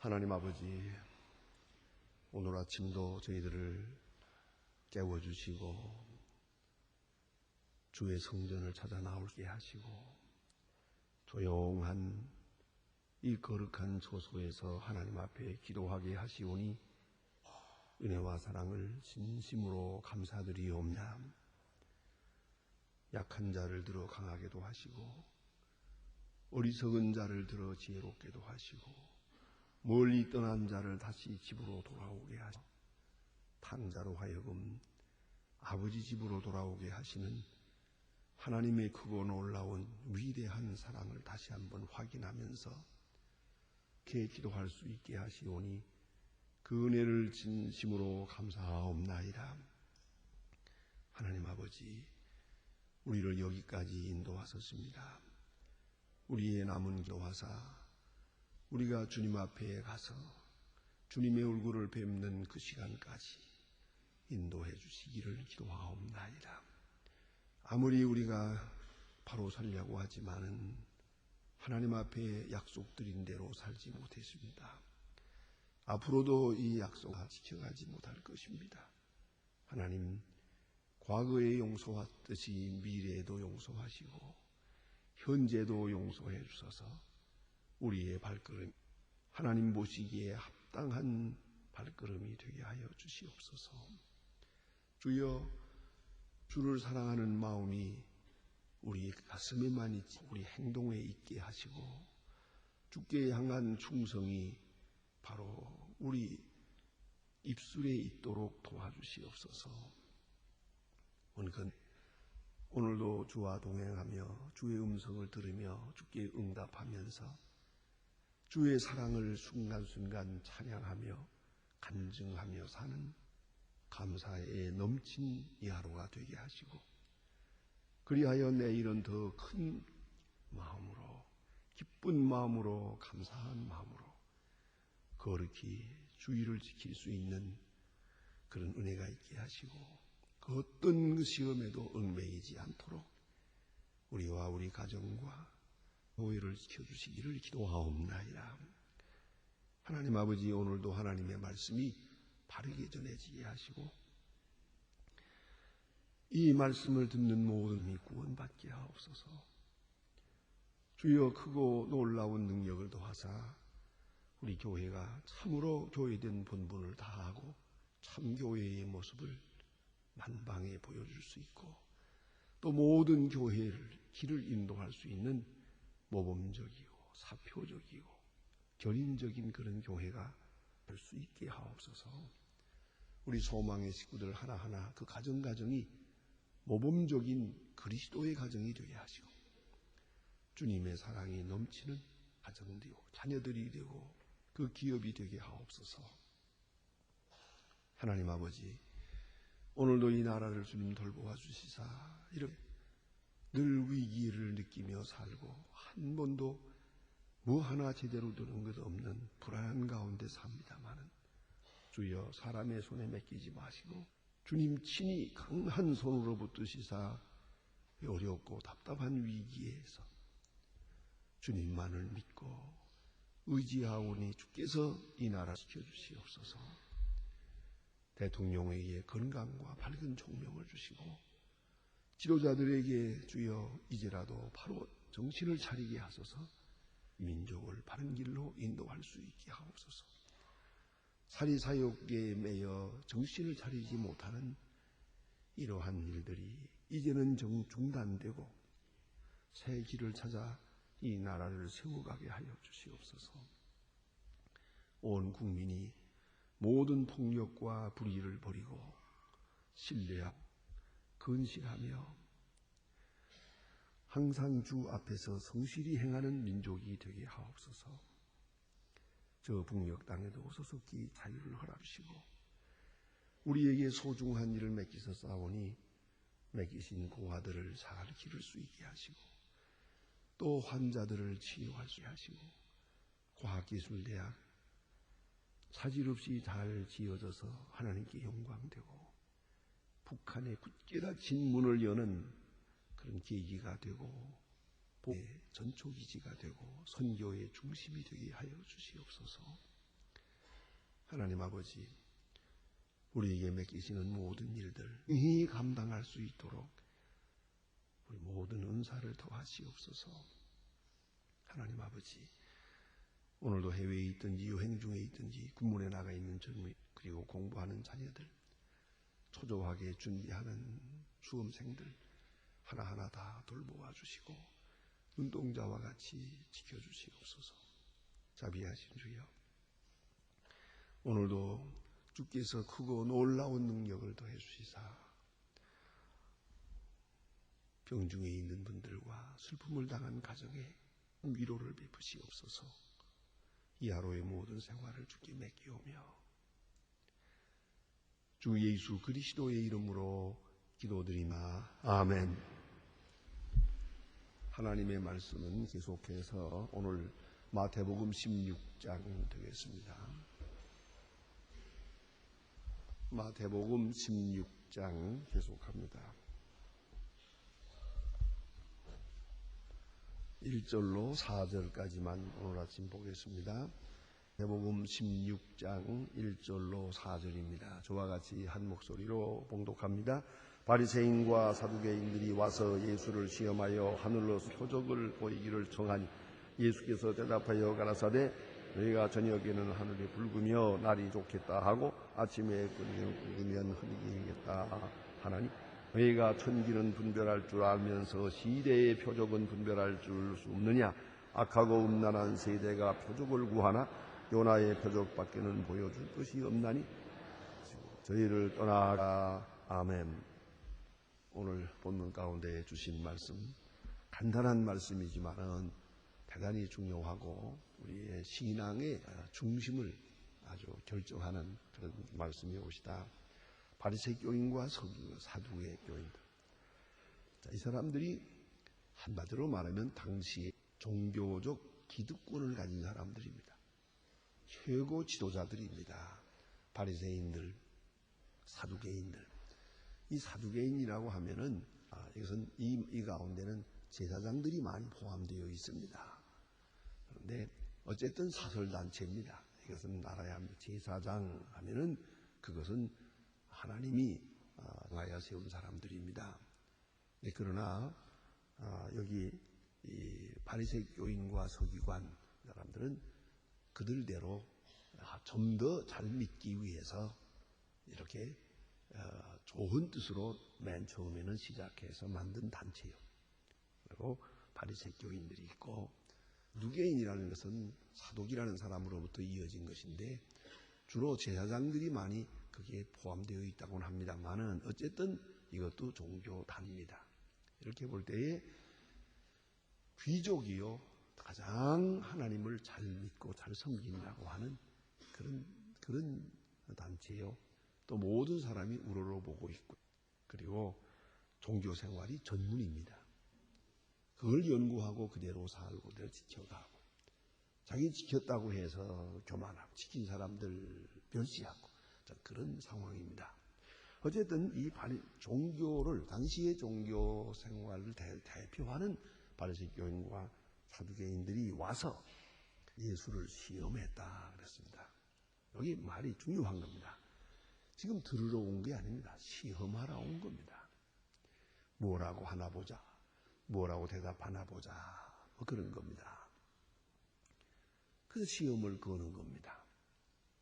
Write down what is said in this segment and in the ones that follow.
하나님 아버지, 오늘 아침도 저희들을 깨워주시고 주의 성전을 찾아 나오게 하시고 조용한 이 거룩한 처소에서 하나님 앞에 기도하게 하시오니 은혜와 사랑을 진심으로 감사드리옵나이다. 약한 자를 들어 강하게도 하시고 어리석은 자를 들어 지혜롭게도 하시고 멀리 떠난 자를 다시 집으로 돌아오게 하시고 탕자로 하여금 아버지 집으로 돌아오게 하시는 하나님의 크고 놀라운 위대한 사랑을 다시 한번 확인하면서 그렇게 기도할 수 있게 하시오니 그 은혜를 진심으로 감사하옵나이다. 하나님 아버지, 우리를 여기까지 인도하셨습니다. 우리의 남은 기도하사 우리가 주님 앞에 가서 주님의 얼굴을 뵙는 그 시간까지 인도해 주시기를 기도하옵나이다. 아무리 우리가 바로 살려고 하지만은 하나님 앞에 약속드린 대로 살지 못했습니다. 앞으로도 이 약속을 지켜가지 못할 것입니다. 하나님, 과거에 용서했듯이 미래에도 용서하시고 현재도 용서해 주셔서 우리의 발걸음, 하나님 보시기에 합당한 발걸음이 되게 하여 주시옵소서. 주여, 주를 사랑하는 마음이 우리 가슴에만 있지 우리 행동에 있게 하시고 주께 향한 충성이 바로 우리 입술에 있도록 도와주시옵소서. 오늘도 주와 동행하며 주의 음성을 들으며 주께 응답하면서 주의 사랑을 순간순간 찬양하며 간증하며 사는 감사에 넘친 이 하루가 되게 하시고 그리하여 내일은 더 큰 마음으로 기쁜 마음으로 감사한 마음으로 거룩히 주의를 지킬 수 있는 그런 은혜가 있게 하시고 그 어떤 시험에도 얽매이지 않도록 우리와 우리 가정과 교회를 지켜주시기를 기도하옵나이다. 하나님 아버지, 오늘도 하나님의 말씀이 바르게 전해지게 하시고 이 말씀을 듣는 모든 이들이 구원받게 하옵소서. 주여, 크고 놀라운 능력을 더하사 우리 교회가 참으로 교회된 본분을 다하고 참교회의 모습을 만방에 보여줄 수 있고 또 모든 교회를 길을 인도할 수 있는 모범적이고 사표적이고 견인적인 그런 교회가 될 수 있게 하옵소서. 우리 소망의 식구들 하나하나 그 가정가정이 모범적인 그리스도의 가정이 되게 하시고 주님의 사랑이 넘치는 가정이 되고 자녀들이 되고 그 기업이 되게 하옵소서. 하나님 아버지, 오늘도 이 나라를 주님 돌보아 주시사 이렇게 늘 위기를 느끼며 살고 한 번도 뭐 하나 제대로 되는 것 없는 불안한 가운데 삽니다마는 주여, 사람의 손에 맡기지 마시고 주님 친히 강한 손으로 붙드시사 어렵고 답답한 위기에서 주님만을 믿고 의지하오니 주께서 이 나라 지켜주시옵소서. 대통령에게 건강과 밝은 총명을 주시고 지도자들에게 주여 이제라도 바로 정신을 차리게 하소서. 민족을 바른 길로 인도할 수 있게 하옵소서. 사리사욕에 매여 정신을 차리지 못하는 이러한 일들이 이제는 중단되고 새 길을 찾아 이 나라를 세워가게 하여 주시옵소서. 온 국민이 모든 폭력과 불의를 버리고 신뢰하고 근실하며 항상 주 앞에서 성실히 행하는 민족이 되게 하옵소서. 저 북녘 땅에도 소속히 자유를 허락하시고 우리에게 소중한 일을 맡기셨사오니 맡기신 고아들을 잘 기를 수 있게 하시고 또 환자들을 치유할 수 있게 하시고 과학기술대학 차질 없이 잘 지어져서 하나님께 영광되고 북한의 굳게 닫힌 문을 여는 그런 계기가 되고 복의 전초기지가 되고 선교의 중심이 되게 하여 주시옵소서. 하나님 아버지, 우리에게 맡기시는 모든 일들 이 감당할 수 있도록 우리 모든 은사를 더하시옵소서. 하나님 아버지, 오늘도 해외에 있든지 여행 중에 있든지 군문에 나가 있는 젊은 그리고 공부하는 자녀들, 초조하게 준비하는 수험생들 하나하나 다 돌보아 주시고 눈동자와 같이 지켜주시옵소서. 자비하신 주여, 오늘도 주께서 크고 놀라운 능력을 더해 주시사 병중에 있는 분들과 슬픔을 당한 가정에 위로를 베푸시옵소서. 이 하루의 모든 생활을 주께 맡기오며 주 예수 그리스도의 이름으로 기도드리마. 아멘. 하나님의 말씀은 계속해서 오늘 마태복음 16장 되겠습니다. 마태복음 16장 계속합니다. 1절로 4절까지만 오늘 아침 보겠습니다. 마태복음 16장 1절로 4절입니다. 저와 같이 한 목소리로 봉독합니다. 바리새인과 사두개인들이 와서 예수를 시험하여 하늘로서 표적을 보이기를 청하니 예수께서 대답하여 가라사대 너희가 저녁에는 하늘이 붉으며 날이 좋겠다 하고 아침에 붉으면 흐리게 되겠다 하나니 너희가 천기는 분별할 줄 알면서 시대의 표적은 분별할 줄 수 없느냐. 악하고 음란한 세대가 표적을 구하나 요나의 표적밖에는 보여줄 것이 없나니 저희를 떠나가. 아멘. 오늘 본문 가운데 주신 말씀 간단한 말씀이지만은 대단히 중요하고 우리의 신앙의 중심을 아주 결정하는 그런 말씀이 오시다. 바리새 교인과 사두개 교인들. 이 사람들이 한마디로 말하면 당시에 종교적 기득권을 가진 사람들입니다. 최고 지도자들입니다. 바리새인들, 사두개인들. 이 사두개인이라고 하면은 이것은 이 가운데는 제사장들이 많이 포함되어 있습니다. 그런데 어쨌든 사설단체입니다. 이것은 알아야 합니다. 제사장 하면은 그것은 하나님이 정하여 세운 사람들입니다. 그러나 여기 이 바리새 교인과 서기관 사람들은 그들대로 좀 더 잘 믿기 위해서 이렇게 좋은 뜻으로 맨 처음에는 시작해서 만든 단체요. 그리고 바리새 교인들이 있고 누개인이라는 것은 사독이라는 사람으로부터 이어진 것인데 주로 제사장들이 많이 거기에 포함되어 있다고는 합니다만은 어쨌든 이것도 종교단입니다. 이렇게 볼 때에 귀족이요 가장 하나님을 잘 믿고 잘 섬긴다고 하는 그런 단체요. 또 모든 사람이 우러러보고 있고 그리고 종교 생활이 전문입니다. 그걸 연구하고 그대로 살고 그대로 지켜가고 자기 지켰다고 해서 교만하고 지킨 사람들 멸시하고 그런 상황입니다. 어쨌든 이 종교를 당시의 종교 생활을 대표하는 바리새 교인과 사두개인들이 와서 예수를 시험했다 그랬습니다. 여기 말이 중요한 겁니다. 지금 들으러 온 게 아닙니다. 시험하러 온 겁니다. 뭐라고 하나 보자. 뭐라고 대답하나 보자. 뭐 그런 겁니다. 그래서 시험을 거는 겁니다.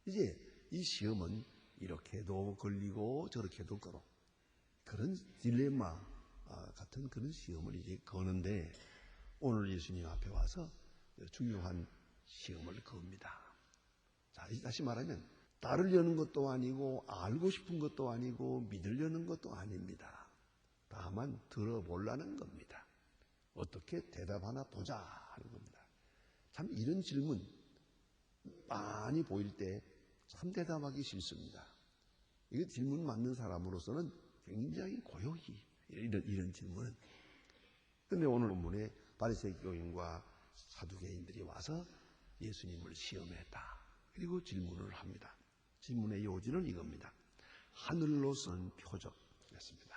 이제 이 시험은 이렇게도 걸리고 저렇게도 걸어. 그런 딜레마 같은 그런 시험을 이제 거는데 오늘 예수님 앞에 와서 중요한 시험을 겁니다. 자, 다시 말하면 따르려는 것도 아니고 알고 싶은 것도 아니고 믿으려는 것도 아닙니다. 다만 들어보려는 겁니다. 어떻게 대답하나 보자 하는 겁니다. 참 이런 질문 많이 보일 때 참 대답하기 싫습니다. 이거 질문 맞는 사람으로서는 굉장히 고요히 이런 질문은. 그런데 오늘 본문에 바리새 교인과 사두개인들이 와서 예수님을 시험했다. 그리고 질문을 합니다. 질문의 요지는 이겁니다. 하늘로 선 표적이었습니다.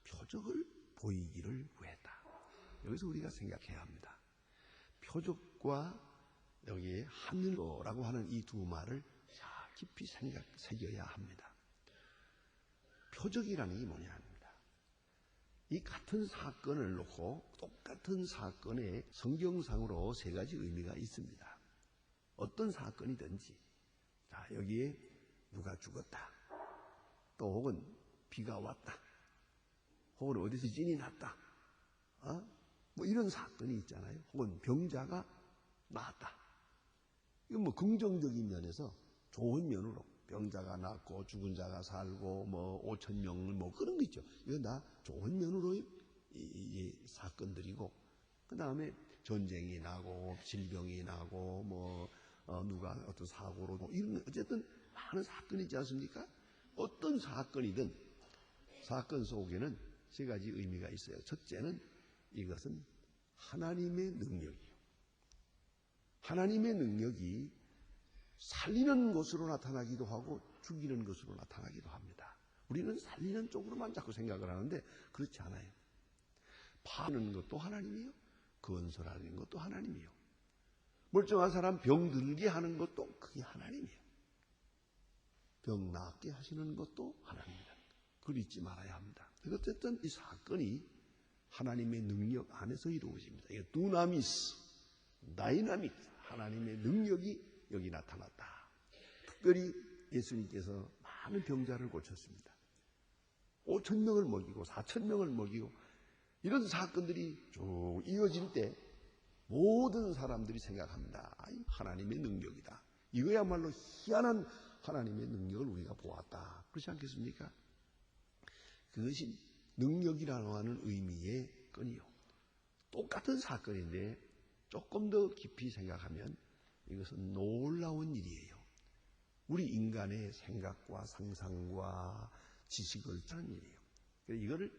표적을 보이기를 구했다. 여기서 우리가 생각해야 합니다. 표적과 여기에 하늘로라고 하는 이 두 말을 잘 깊이 새겨야 합니다. 표적이라는 게 뭐냐 합니다. 이 같은 사건을 놓고 똑같은 사건에 성경상으로 세 가지 의미가 있습니다. 어떤 사건이든지, 자, 여기에 누가 죽었다, 또 혹은 비가 왔다, 혹은 어디서 지진이 났다, 뭐 이런 사건이 있잖아요. 혹은 병자가 나았다. 이건 뭐 긍정적인 면에서 좋은 면으로 병자가 낫고 죽은 자가 살고 뭐 5천 명을 뭐 그런 거 있죠. 이건 다 좋은 면으로 이 사건들이고, 그 다음에 전쟁이 나고 질병이 나고 뭐 누가 어떤 사고로 뭐 이런 어쨌든 많은 사건이 있지 않습니까? 어떤 사건이든 사건 속에는 세 가지 의미가 있어요. 첫째는 이것은 하나님의 능력이에요. 하나님의 능력이 살리는 것으로 나타나기도 하고 죽이는 것으로 나타나기도 합니다. 우리는 살리는 쪽으로만 자꾸 생각을 하는데 그렇지 않아요. 파는 것도 하나님이에요. 건설하는 것도 하나님이에요. 멀쩡한 사람 병들게 하는 것도 그게 하나님이에요. 병 낫게 하시는 것도 하나님입니다. 그걸 잊지 말아야 합니다. 어쨌든 이 사건이 하나님의 능력 안에서 이루어집니다. 이게 두나미스, 다이나믹, 하나님의 능력이 여기 나타났다. 특별히 예수님께서 많은 병자를 고쳤습니다. 5천 명을 먹이고 4천 명을 먹이고 이런 사건들이 쭉 이어질 때 모든 사람들이 생각합니다. 하나님의 능력이다. 이거야말로 희한한 하나님의 능력을 우리가 보았다. 그렇지 않겠습니까? 그것이 능력이라고 하는 의미의 끈이요. 똑같은 사건인데 조금 더 깊이 생각하면 이것은 놀라운 일이에요. 우리 인간의 생각과 상상과 지식을 짜는 일이에요. 이거를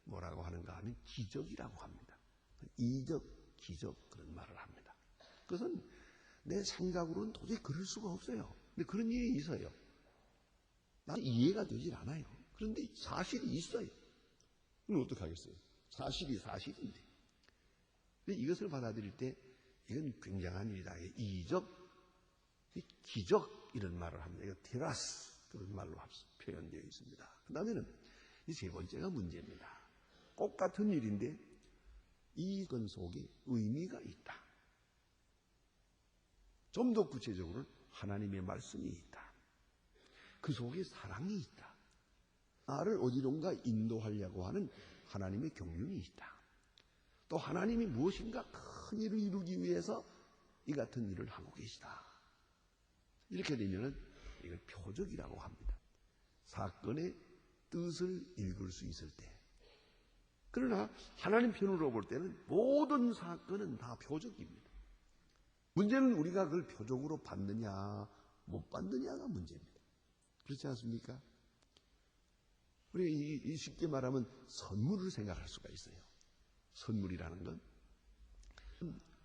뭐라고 하는가 하면 기적이라고 합니다. 이적, 기적 그런 말을 합니다. 그것은 내 생각으로는 도저히 그럴 수가 없어요. 근데 그런 일이 있어요. 나는 이해가 되질 않아요. 그런데 사실이 있어요. 그럼 어떡하겠어요? 사실이 사실인데. 근데 이것을 받아들일 때 이건 굉장한 일이다. 이적, 기적 이런 말을 합니다. 이거 테라스 그런 말로 표현되어 있습니다. 그 다음에는 이 세 번째가 문제입니다. 똑같은 일인데 이 건 속에 의미가 있다. 좀 더 구체적으로는 하나님의 말씀이 있다. 그 속에 사랑이 있다. 나를 어디론가 인도하려고 하는 하나님의 경륜이 있다. 또 하나님이 무엇인가 큰 일을 이루기 위해서 이 같은 일을 하고 계시다. 이렇게 되면 이걸 표적이라고 합니다. 사건의 뜻을 읽을 수 있을 때. 그러나 하나님 편으로 볼 때는 모든 사건은 다 표적입니다. 문제는 우리가 그걸 표적으로 받느냐 못 받느냐가 문제입니다. 그렇지 않습니까? 우리 쉽게 말하면 선물을 생각할 수가 있어요. 선물이라는 건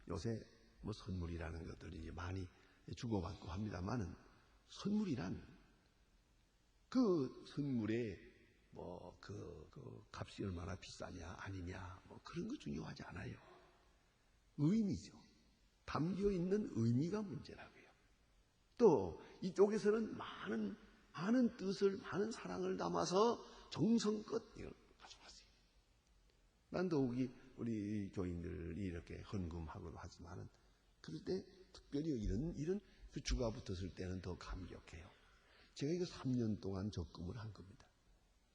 요새 뭐 선물이라는 것들이 많이 주고받고 합니다만은 선물이란 그 선물의 뭐 그 값이 얼마나 비싸냐 아니냐 뭐 그런 거 중요하지 않아요. 의미죠. 담겨 있는 의미가 문제라고요. 또 이쪽에서는 많은 뜻을 많은 사랑을 담아서 정성껏 이걸 가져갔어요. 난 더욱이 우리 교인들이 이렇게 헌금하고도 하지만은 그럴 때 특별히 이런 그 주가 붙었을 때는 더 감격해요. 제가 이거 3년 동안 적금을 한 겁니다.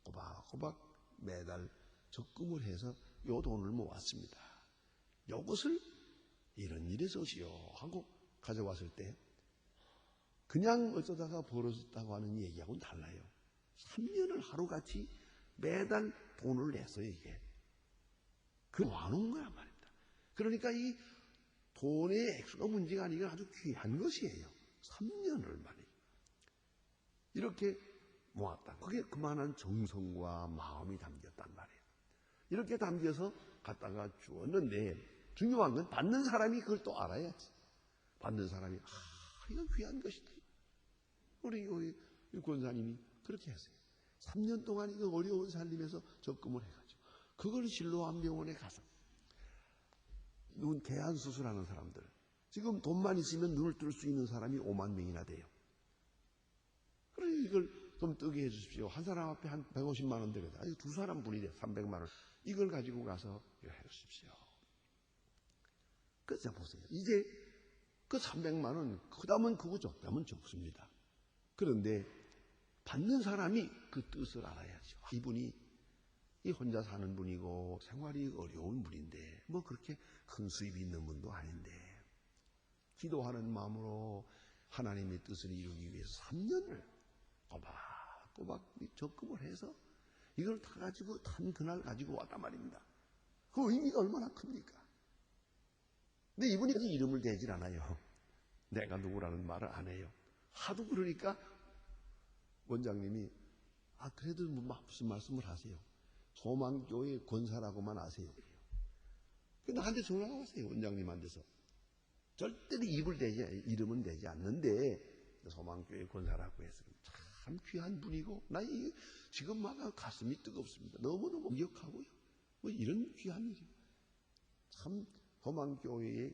꼬박꼬박 매달 적금을 해서 요 돈을 모았습니다. 요것을 이런 일에 쓰시오 하고 가져왔을 때 그냥 어쩌다가 벌어졌다고 하는 얘기하고는 달라요. 3년을 하루같이 매달 돈을 냈어요, 이게. 그 모아놓은 거란 말입니다. 그러니까 이 돈의 액수가 문제가 아니라 아주 귀한 것이에요. 3년을 말이에요. 이렇게 모았다. 그게 그만한 정성과 마음이 담겼단 말이에요. 이렇게 담겨서 갖다가 주었는데 중요한 건 받는 사람이 그걸 또 알아야지. 받는 사람이 이건 귀한 것이다. 우리 권사님이 그렇게 했어요. 3년 동안 이거 어려운 살림에서 적금을 해가지고 그걸 실로암 병원에 가서 눈 개안 수술하는 사람들 지금 돈만 있으면 눈을 뜰 수 있는 사람이 5만 명이나 돼요. 그래 이걸 좀 뜨게 해주십시오. 한 사람 앞에 한 150만 원 되거든. 아니 두 사람 분이 돼 300만 원. 이걸 가지고 가서 해주십시오. 그래서 보세요. 이제 그 300만 원 크다면 크고 적다면 적습니다. 그런데 받는 사람이 그 뜻을 알아야죠. 이분이 이 혼자 사는 분이고 생활이 어려운 분인데 뭐 그렇게 큰 수입이 있는 분도 아닌데 기도하는 마음으로 하나님의 뜻을 이루기 위해서 3년을 꼬박꼬박 적금을 해서 이걸 다 가지고 탄 그날 가지고 왔단 말입니다. 그 의미가 얼마나 큽니까? 근데 이분이 아직 이름을 대질 않아요. 내가 누구라는 말을 안 해요. 하도 그러니까 원장님이 그래도 무슨 말씀을 하세요. 소망교회 권사라고만 아세요. 나한테 전화가 왔어요. 원장님한테서. 절대로 이름은 대지 않는데 소망교회 권사라고 해서 참 귀한 분이고 나 지금 막 가슴이 뜨겁습니다. 너무너무 기억하고요. 뭐 이런 귀한 일이요. 참 소망교회의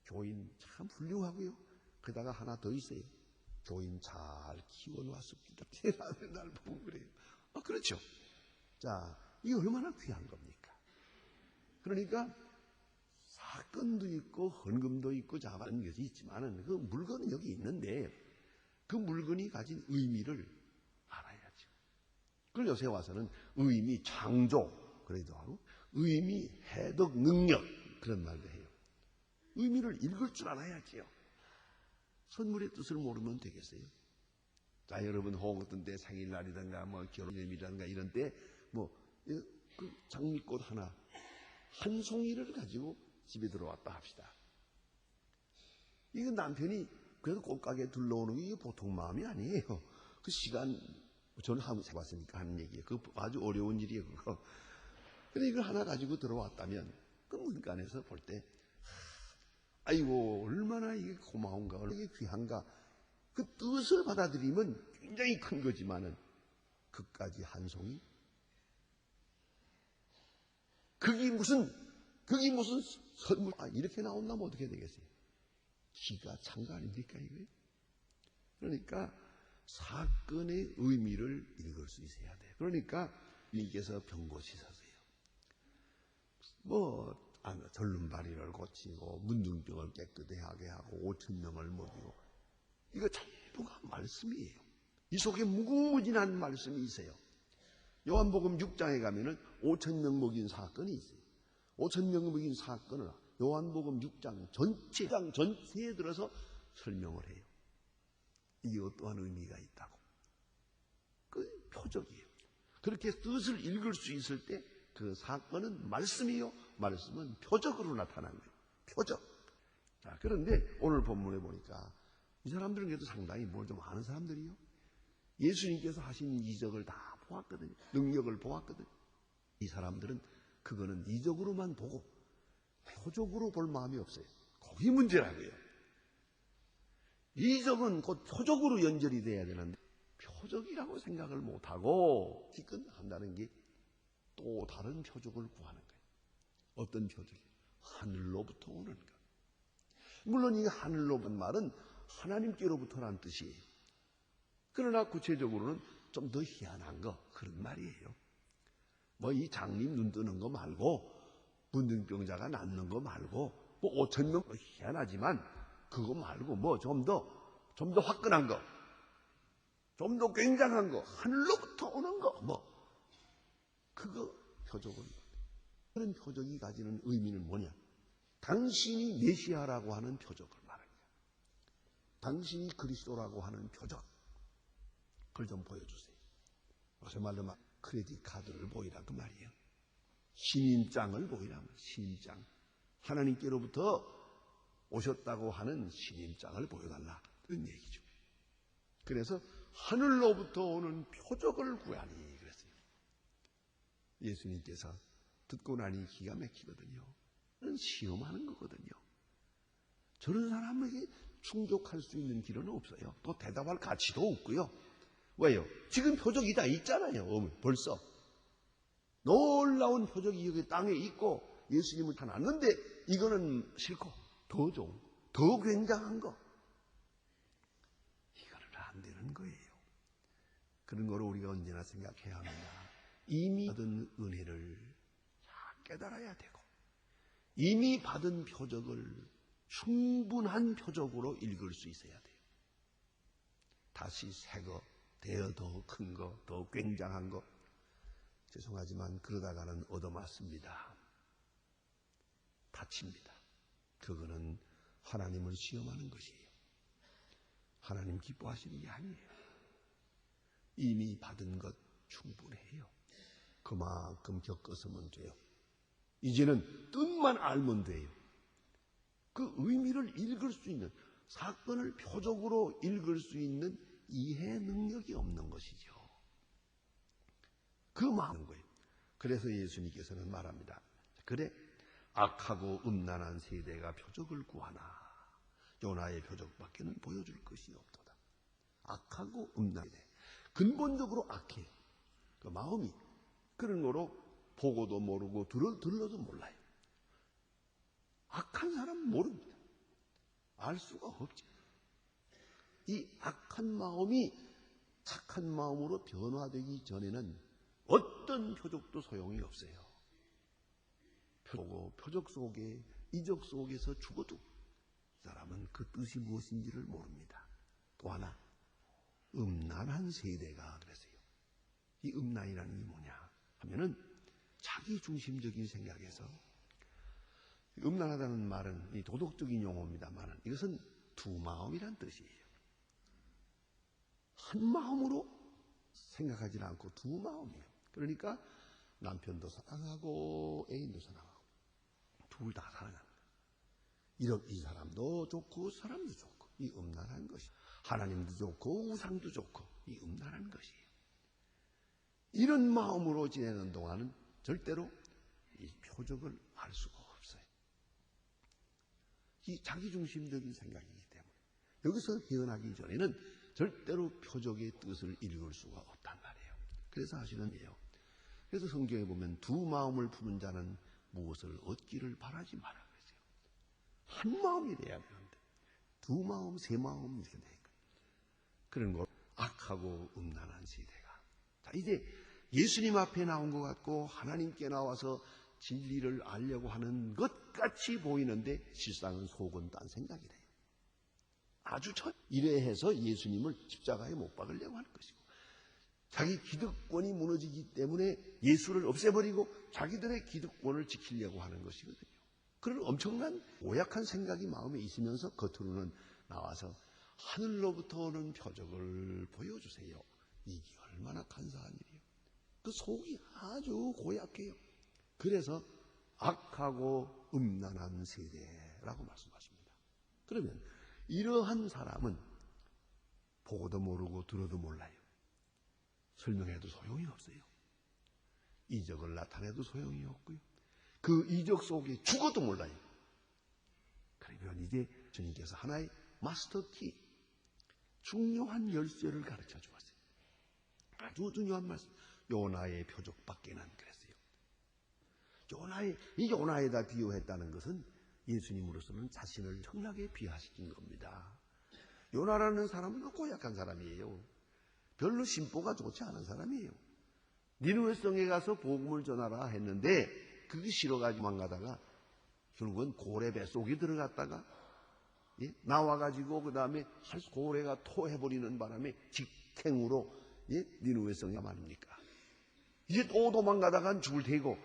교인 참 훌륭하고요. 게다가 하나 더 있어요. 교인 잘 키워놨습니다. 대단한 날 보고 그래요. 그렇죠. 자, 이게 얼마나 귀한 겁니까? 그러니까 사건도 있고 헌금도 있고 자반한 것이 있지만은 그 물건은 여기 있는데 그 물건이 가진 의미를 알아야죠. 그걸 요새 와서는 의미 창조 그래도 하고 의미 해독 능력 그런 말도 해요. 의미를 읽을 줄 알아야지요. 선물의 뜻을 모르면 되겠어요? 자, 여러분 어떤 때 생일날이든가 뭐 결혼기념일이든가 이런 때 뭐 그 장미꽃 하나 한 송이를 가지고 집에 들어왔다 합시다. 이거 남편이 그래도 꽃가게 둘러오는 게 보통 마음이 아니에요. 그 시간 저는 한번 해봤으니까 하는 얘기예요. 그거 아주 어려운 일이에요. 그거. 근데 이걸 하나 가지고 들어왔다면 그 문간에서 볼 때 아이고 얼마나 이게 고마운가 얼마나 이게 귀한가 그 뜻을 받아들이면 굉장히 큰 거지만은 그까지 한 송이 그게 무슨 선물 이렇게 나온다면 어떻게 되겠어요? 기가 찬 거 아닙니까 이거요? 그러니까 사건의 의미를 읽을 수 있어야 돼요. 그러니까 님께서 병 고치셨어요. 절름발이를 고치고 문둥병을 깨끗하게 하고 5,000명을 먹이고 이거 전부가 말씀이에요. 이 속에 무궁무진한 말씀이 있어요. 요한복음 6장에 가면은 5,000명 먹인 사건이 있어요. 5,000명 먹인 사건을 요한복음 6장 전체에 들어서 설명을 해요. 이게 어떠한 의미가 있다고. 그 표적이에요. 그렇게 뜻을 읽을 수 있을 때 그 사건은 말씀이요. 말씀은 표적으로 나타난 거예요. 표적. 자, 그런데 오늘 본문에 보니까 이 사람들은 그래도 상당히 뭘 좀 아는 사람들이요. 예수님께서 하신 이적을 다 보았거든요. 능력을 보았거든요. 이 사람들은 그거는 이적으로만 보고 표적으로 볼 마음이 없어요. 거기 문제라고요. 이적은 곧 표적으로 연결이 돼야 되는데 표적이라고 생각을 못하고 기껏한다는 게 또 다른 표적을 구하는 거예요. 어떤 표적이에요? 하늘로부터 오는 것. 물론 이 하늘로부터 말은 하나님께로부터라는 뜻이에요. 그러나 구체적으로는 좀 더 희한한 거 그런 말이에요. 뭐 이 장님 눈 뜨는 거 말고 문둥병자가 낫는 거 말고 뭐 5,000명 희한하지만 그거 말고 뭐 좀 더 화끈한 거, 좀 더 굉장한 거, 하늘로부터 오는 거 뭐 그거 표적은 그런 표적이 가지는 의미는 뭐냐? 당신이 메시아라고 하는 표적을 말합니다. 당신이 그리스도라고 하는 표적 그걸 좀 보여주세요. 요새 말로 막 크레딧 카드를 보이라 그 말이에요. 신인장을 보이라 신인장. 하나님께로부터 오셨다고 하는 신인장을 보여달라 그런 얘기죠. 그래서 하늘로부터 오는 표적을 구하니 그랬어요. 예수님께서 듣고 나니 기가 막히거든요. 그건 시험하는 거거든요. 저런 사람에게 충족할 수 있는 길은 없어요. 또 대답할 가치도 없고요. 왜요? 지금 표적이 다 있잖아요. 벌써. 놀라운 표적이 여기 땅에 있고 예수님을 다 놨는데 이거는 싫고 더 좋은 거, 더 굉장한 거. 이거는 안 되는 거예요. 그런 거를 우리가 언제나 생각해야 합니다. 이미 받은 은혜를 깨달아야 되고, 이미 받은 표적을 충분한 표적으로 읽을 수 있어야 돼요. 다시 새 거, 더 큰 거, 더 굉장한 거. 죄송하지만 그러다가는 얻어맞습니다. 다칩니다. 그거는 하나님을 시험하는 것이에요. 하나님 기뻐하시는 게 아니에요. 이미 받은 것 충분해요. 그만큼 겪었으면 돼요. 이제는 뜻만 알면 돼요. 그 의미를 읽을 수 있는, 사건을 표적으로 읽을 수 있는 이해 능력이 없는 것이죠. 그 마음인 거예요. 그래서 예수님께서는 말합니다. 그래, 악하고 음란한 세대가 표적을 구하나 요나의 표적밖에는 보여줄 것이 없도다. 악하고 음란한 세대, 근본적으로 악해. 그 마음이 그런 거로 보고도 모르고 들러도 몰라요. 악한 사람은 모릅니다. 알 수가 없죠. 이 악한 마음이 착한 마음으로 변화되기 전에는 어떤 표적도 소용이 없어요. 표적 속에, 이적 속에서 죽어도 이 사람은 그 뜻이 무엇인지를 모릅니다. 또 하나, 음란한 세대가 그랬어요. 이 음란이라는 게 뭐냐 하면은 자기 중심적인 생각에서, 음란하다는 말은 이 도덕적인 용어입니다만 이것은 두 마음이란 뜻이에요. 한 마음으로 생각하지 않고 두 마음이에요. 그러니까 남편도 사랑하고 애인도 사랑하고 둘 다 사랑하는 거예요. 이 사람도 좋고 사람도 좋고, 이 음란한 것이. 하나님도 좋고 우상도 좋고, 이 음란한 것이에요. 이런 마음으로 지내는 동안은 절대로 이 표적을 알 수가 없어요. 이 자기중심적인 생각이기 때문에 여기서 헤어나기 전에는 절대로 표적의 뜻을 읽을 수가 없단 말이에요. 그래서 하시는 예요. 그래서 성경에 보면 두 마음을 푸는 자는 무엇을 얻기를 바라지 마라 그랬어요. 한 마음이 돼야 되는데 두 마음, 세 마음 이렇게 되니까 그런 걸 악하고 음란한 세대가. 자, 이제 예수님 앞에 나온 것 같고 하나님께 나와서 진리를 알려고 하는 것 같이 보이는데 실상은 속은 딴 생각이 돼요. 아주 이래해서 예수님을 십자가에 못 박으려고 하는 것이고, 자기 기득권이 무너지기 때문에 예수를 없애버리고 자기들의 기득권을 지키려고 하는 것이거든요. 그런 엄청난 오약한 생각이 마음에 있으면서 겉으로는 나와서 하늘로부터 오는 표적을 보여주세요. 이게 얼마나 간사한 일이에요. 그 속이 아주 고약해요. 그래서 악하고 음란한 세대라고 말씀하십니다. 그러면 이러한 사람은 보고도 모르고 들어도 몰라요. 설명해도 소용이 없어요. 이적을 나타내도 소용이 없고요. 그 이적 속에 죽어도 몰라요. 그러면 이제 주님께서 하나의 마스터키, 중요한 열쇠를 가르쳐 주었어요. 아주 중요한 말씀. 요나의 표적밖에는 그랬어요. 이 요나에다 비유했다는 것은 예수님으로서는 자신을 청하게 비하시킨 겁니다. 요나라는 사람은 고약한 사람이에요. 별로 심보가 좋지 않은 사람이에요. 니느웨 성에 가서 복음을 전하라 했는데 그게 싫어가지고 망가다가 결국은 고래 뱃속에 들어갔다가 나와가지고 그 다음에 고래가 토해버리는 바람에 직행으로 니느웨 성에 말입니까? 이제 또 도망가다간 죽을 테고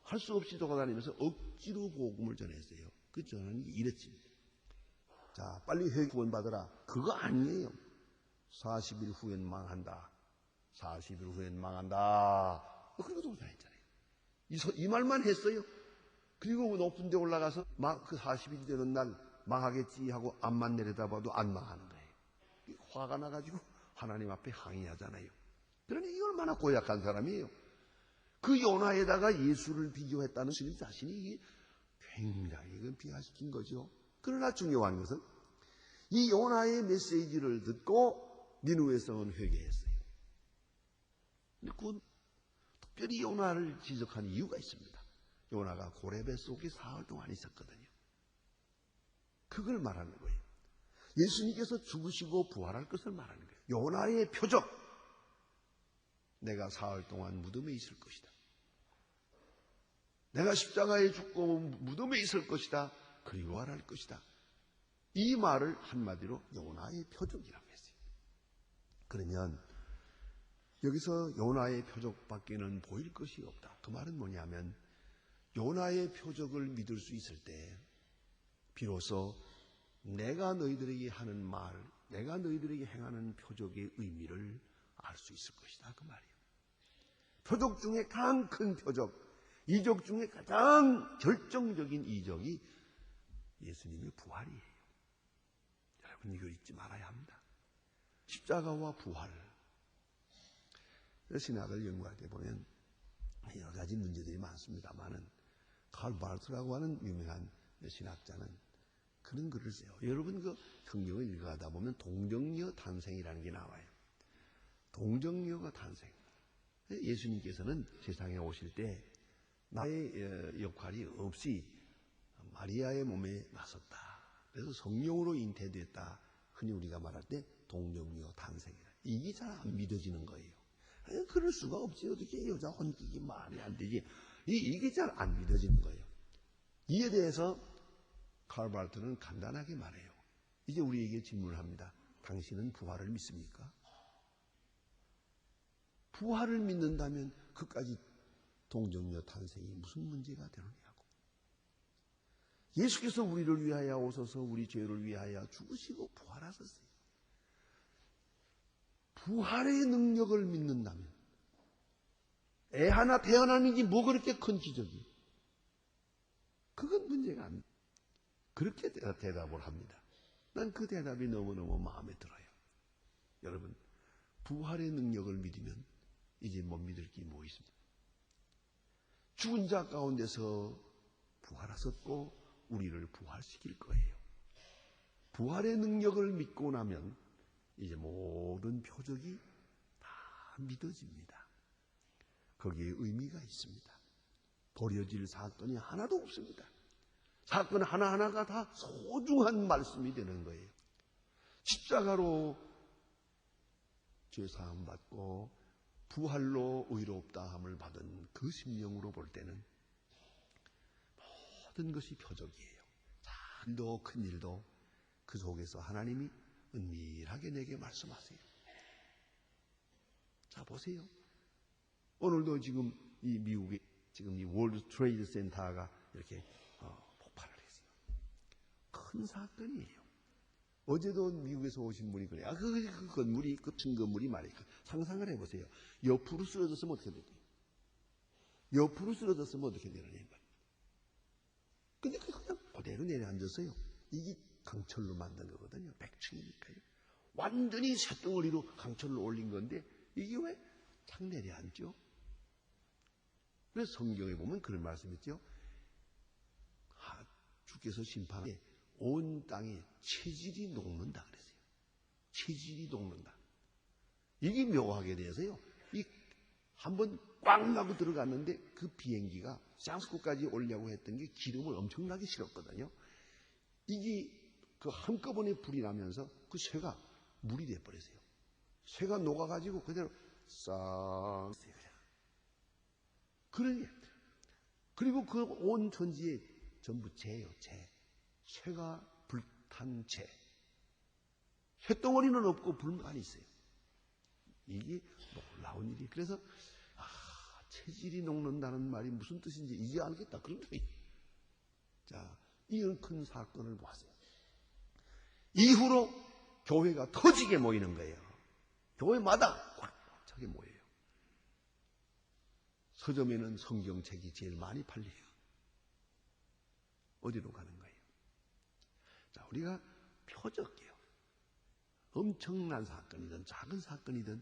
할 수 없이 돌아다니면서 억지로 복음을 전했어요. 그 전하는 게 이랬지. 자, 빨리 구원받으라. 그거 아니에요. 40일 후엔 망한다. 40일 후엔 망한다. 그런 것도 못했잖아요. 이 말만 했어요. 그리고 높은 데 올라가서 그 40일 되는 날 망하겠지 하고 앞만 내려다봐도 안 망하는 거예요. 화가 나가지고 하나님 앞에 항의하잖아요. 그러니 이 얼마나 고약한 사람이에요. 그 요나에다가 예수를 비교했다는 주님 자신이 굉장히 비하시킨 거죠. 그러나 중요한 것은 이 요나의 메시지를 듣고 니느웨 성은 회개했어요. 그건 특별히 요나를 지적한 이유가 있습니다. 요나가 고래 뱃속에 사흘 동안 있었거든요. 그걸 말하는 거예요. 예수님께서 죽으시고 부활할 것을 말하는 거예요. 요나의 표적. 내가 사흘 동안 무덤에 있을 것이다. 내가 십자가에 죽고 무덤에 있을 것이다. 그리고 부활할 것이다. 이 말을 한마디로 요나의 표적이라고 했어요. 그러면 여기서 요나의 표적밖에는 보일 것이 없다. 그 말은 뭐냐면 요나의 표적을 믿을 수 있을 때 비로소 내가 너희들에게 하는 말, 내가 너희들에게 행하는 표적의 의미를 알 수 있을 것이다. 그 말이에요. 표적 중에 가장 큰 표적, 이적 중에 가장 결정적인 이적이 예수님의 부활이에요. 여러분 이걸 잊지 말아야 합니다. 십자가와 부활. 신학을 연구할 때 보면 여러 가지 문제들이 많습니다만은 칼 바르트라고 하는 유명한 신학자는 그런 글을 써요. 여러분 그 성경을 읽어가다 보면 동정녀 탄생이라는 게 나와요. 동정녀가 탄생. 예수님께서는 세상에 오실 때 나의 역할이 없이 마리아의 몸에 나섰다. 그래서 성령으로 잉태됐다. 흔히 우리가 말할 때 동정녀 탄생이다. 이게 잘 안 믿어지는 거예요. 그럴 수가 없지. 어떻게 여자 혼기기 말이 안 되지. 이게 잘 안 믿어지는 거예요. 이에 대해서 칼 바르트는 간단하게 말해요. 이제 우리에게 질문을 합니다. 당신은 부활을 믿습니까? 부활을 믿는다면 그까지 동정녀 탄생이 무슨 문제가 되느냐고. 예수께서 우리를 위하여 오셔서 우리 죄를 위하여 죽으시고 부활하셨어요. 부활의 능력을 믿는다면 애 하나 태어나는 게 뭐 그렇게 큰 기적이? 그건 문제가 안 돼. 그렇게 대답을 합니다. 난 그 대답이 너무너무 마음에 들어요. 여러분, 부활의 능력을 믿으면 이제 못 믿을 게 뭐 있습니까? 죽은 자 가운데서 부활하셨고 우리를 부활시킬 거예요. 부활의 능력을 믿고 나면 이제 모든 표적이 다 믿어집니다. 거기에 의미가 있습니다. 버려질 사건이 하나도 없습니다. 사건 하나하나가 다 소중한 말씀이 되는 거예요. 십자가로 죄사함 받고 부활로 의롭다함을 받은 그 심령으로 볼 때는 모든 것이 표적이에요. 작은 일도 큰 일도 그 속에서 하나님이 은밀하게 내게 말씀하세요. 자, 보세요. 오늘도 지금 이 미국의 지금 이 월드 트레이드 센터가 이렇게 폭발을 했어요. 큰 사건이에요. 어제도 미국에서 오신 분이 그래요. 그 건물이, 그 층건물이 말이에요. 상상을 해보세요. 옆으로 쓰러졌으면 어떻게 될까요? 옆으로 쓰러졌으면 어떻게 되느냐. 근데 그냥 그대로 내려앉았어요. 이게 강철로 만든 거거든요. 100층이니까요. 완전히 쇳덩어리로 강철로 올린 건데 이게 왜 착 내려앉죠? 그래서 성경에 보면 그런 말씀이 있죠. 주께서 심판에 온 땅에 체질이 녹는다 그랬어요. 체질이 녹는다. 이게 묘하게 돼서요. 이 한번 꽉 나고 들어갔는데 그 비행기가 샹스코까지 오려고 했던 게 기름을 엄청나게 실었거든요. 이게 그 한꺼번에 불이 나면서 그 쇠가 물이 돼버렸어요. 쇠가 녹아가지고 그대로 싹 그런 게 그리고 그 온 천지에 전부 재예요. 재. 쇠가 불탄 재. 쇠덩어리는 없고 불만 있어요. 이게 놀라운 일이. 그래서 체질이 녹는다는 말이 무슨 뜻인지 이제 알겠다. 그런 거예요. 자, 이런 큰 사건을 보았어요. 이후로 교회가 터지게 모이는 거예요. 교회마다 꽉 차게 모여요. 서점에는 성경책이 제일 많이 팔려요. 어디로 가는 거예요? 자, 우리가 표적이에요. 엄청난 사건이든 작은 사건이든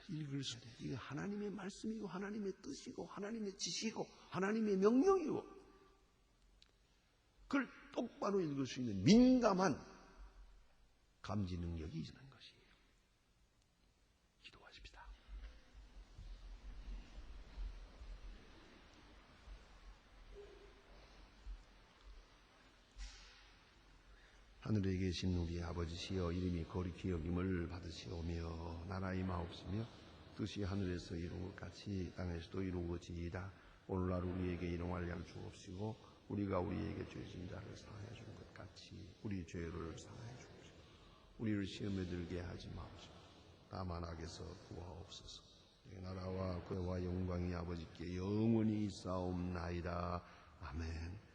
읽을 수 있어요. 이게 하나님의 말씀이고 하나님의 뜻이고 하나님의 지시고 하나님의 명령이고 그걸 똑바로 읽을 수 있는 민감한 감지 능력이 있는 것이에요. 기도하십시다. 하늘에 계신 우리 아버지시여 이름이 거룩히 여김을 받으시오며 나라의 마옵시며 뜻이 하늘에서 이룬 것 같이 땅에서도 이루어지이다. 오늘날 우리에게 일용할 양을 주옵시고 우리가 우리에게 죄진 자를 사하여 준 것 같이 우리 죄를 사하여 주옵시고 우리를 시험에 들게 하지 마옵시고 다만 악에서 구하옵소서. 나라와 그와 영광이 아버지께 영원히 있사옵나이다. 아멘.